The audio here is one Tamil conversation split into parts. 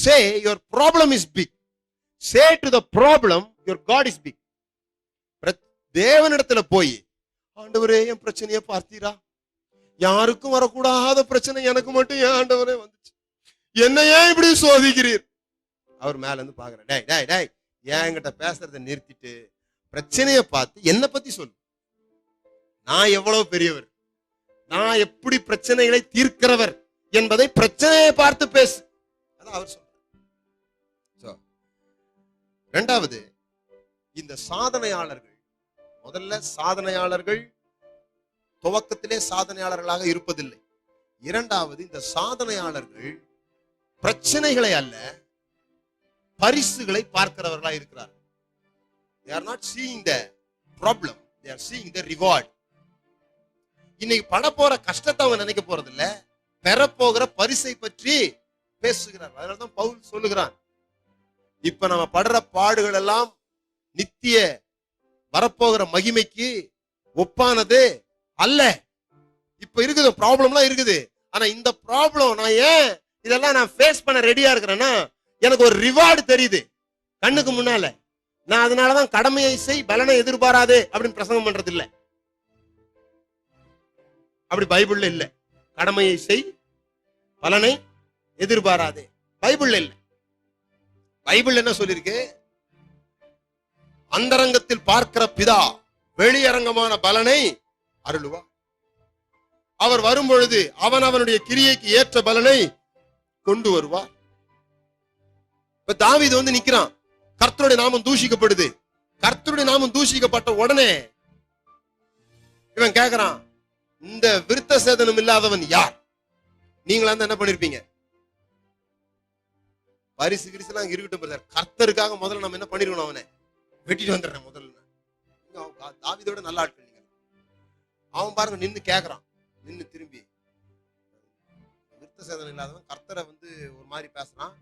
say your problem is big. Say to the problem your God is big. தேவனிடத்துல போய், ஆண்டவரே என் பிரச்சனையை பார்த்தீரா, யாருக்கும் வரக்கூடாத பிரச்சனை எனக்கு மட்டும் ஏன் ஆண்டவரே வந்துச்சு, என்ன ஏன் இப்படி சோதிக்கிறீர்? அவர் மேல இருந்து பாக்குற, டேய் டேய் டேய், ஏன் என்கிட்ட பேசுறதை நிறுத்திட்டு பிரச்சனையை பார்த்து என்ன பத்தி சொல்லு. நான் எவ்வளவு பெரியவர், நான் எப்படி பிரச்சனைகளை தீர்க்கிறவர் என்பதை பிரச்சனையை பார்த்து பேசு. அதான் அவர் சொல்றார். இரண்டாவது, இந்த சாதனையாளர்கள், முதல்ல சாதனையாளர்கள் துவக்கத்திலே சாதனையாளர்களாக இருப்பதில்லை. இரண்டாவது, இந்த சாதனையாளர்கள் பிரச்சனைகளை அல்ல பரிசுகளை பார்க்கிறவர்களாக இருக்கிறார். They are not seeing the problem, they are seeing the reward. இன்னைக்கு பட போற கஷ்டத்தை அவன் நினைக்க போறது இல்ல, பெறப்போகிற பரிசை பற்றி பேசுகிறார். அதனாலதான் பவுல் சொல்லுகிறான், இப்ப நம்ம படுற பாடுகள் எல்லாம் நித்திய வரப்போகிற மகிமைக்கு ஒப்பானது அல்ல. இப்ப இருக்குது ப்ராப்ளம்லாம் இருக்குது, ஆனா இந்த ப்ராப்ளம் நான் ஏன் இதெல்லாம் நான் ஃபேஸ் பண்ண ரெடியா இருக்கிறேன்னா, எனக்கு ஒரு ரிவார்டு தெரியுது கண்ணுக்கு முன்னால. நான் அதனாலதான் கடமையை செய் பலனை எதிர்பாராதே அப்படின்னு பிரசங்கம் பண்றது இல்ல. அப்படி பைபிள்ல இல்ல. கடமையை செய் பலனை எதிர்பாராதே பைபிள்ல இல்ல. பைபிள் என்ன சொல்லிருக்கு? அந்தரங்கத்தில் பார்க்கிற பிதா வெளியரங்கமான பலனை அருளுவார். அவர் வரும் பொழுது அவன் அவனுடைய கிரியைக்கு ஏற்ற பலனை கொண்டு வருவார். இப்ப தாவீது வந்து நிக்கிறான், கர்த்தருடைய நாமம் தூஷிக்கப்படுது. கர்த்தருடைய நாமம் தூஷிக்கப்பட்ட உடனே இவன் கேட்கிறான், இந்த விருத்த சேதனம் இல்லாதவன் யார்? நீங்களா என்ன பண்ணிருப்பீங்க? பரிசு கிரிசெல்லாம் இருக்கட்டும் பிரதர், கர்த்தருக்காக முதல்ல நம்ம என்ன பண்ணிருக்கணும், அவனை வெட்டிட்டு வந்துடுறேன் முதல்ல. தாவீதோட நல்ல ஆட்கள் நீங்க. அவன் பாருங்க நின்னு கேட்கறான், நின்னு திரும்பி, விருத்த சேதனம் இல்லாதவன் கர்த்தரை வந்து ஒரு மாதிரி பேசுறான்,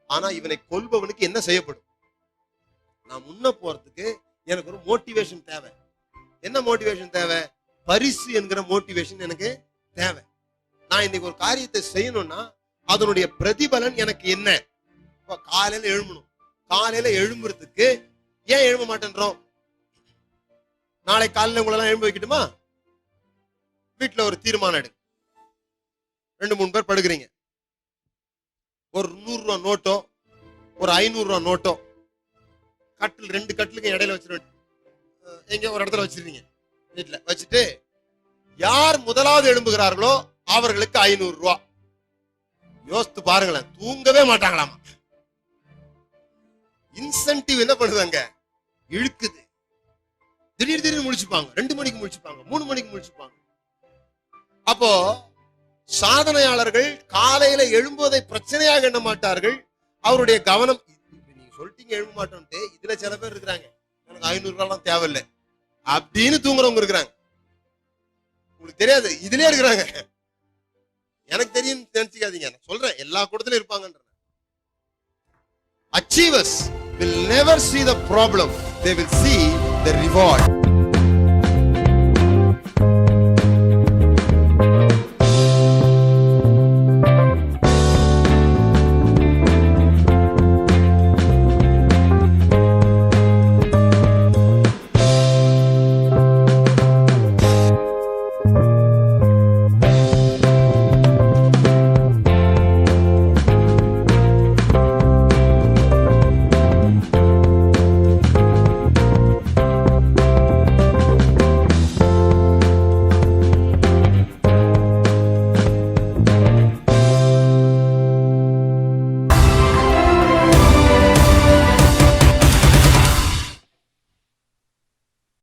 ஆனா இவனை கொல்பவனுக்கு என்ன செய்யப்படும்? நான் முன்ன போறதுக்கு எனக்கு ஒரு மோட்டிவேஷன் தேவை. என்ன மோட்டிவேஷன் தேவை? பரிசு என்கிற மோட்டிவேஷன் எனக்கு தேவை. நான் இன்னைக்கு ஒரு காரியத்தை செய்யணும்னா அதனுடைய பிரதிபலன் எனக்கு என்ன? காலையில எழும்பணும். காலையில எழும்புறதுக்கு ஏன் எழும்ப மாட்டேன்றோம்? நாளை காலையில உங்களை எல்லாம் எழும்ப வைக்கட்டுமா? வீட்டுல ஒரு தீர்மானம் எடு. 2-3 பேர் படுக்கிறீங்க. ஒரு 100 ரூபா நோட்டோ ஒரு 500 ரூபா நோட்டோ கட்டில் 2 கட்டிலுக்கு இடையில வச்சிருவேன். எங்க ஒரு இடத்துல வச்சிருக்கீங்க, வீட்டுல வச்சுட்டு யார் முதலாவது எழும்புகிறார்களோ அவர்களுக்கு 500 ரூபா. யோசித்து பாருங்களேன், தூங்கவே மாட்டாங்களாமா. இன்சென்டிவ் என்ன பண்ணுவாங்க? இழுக்குது. திடீர்னு முழிச்சுப்பாங்க, 2 மணிக்கு முழிச்சுப்பாங்க, 3 மணிக்கு முழிச்சுப்பாங்க. அப்போ சாதனையாளர்கள் காலையில எழும்புவதை பிரச்சனையாக எண்ண மாட்டார்கள். அவருடைய கவனம், நீங்க சொல்லிட்டீங்க எழும்ப மாட்டோம்ட்டு, இதுல சில பேர் இருக்கிறாங்க, எனக்கு 500 ரூபாய் தேவையில்லை அப்படின்னு தூங்குறவங்க இருக்கிறாங்க. உங்களுக்கு தெரியாது, இதுலயே இருக்கிறாங்க. எனக்கு தெரியும் நினைச்சுக்காதீங்க, நான் சொல்றேன், எல்லா கூட்டத்திலும் இருப்பாங்கன்ற. Achievers will never see the problem, they will see the reward.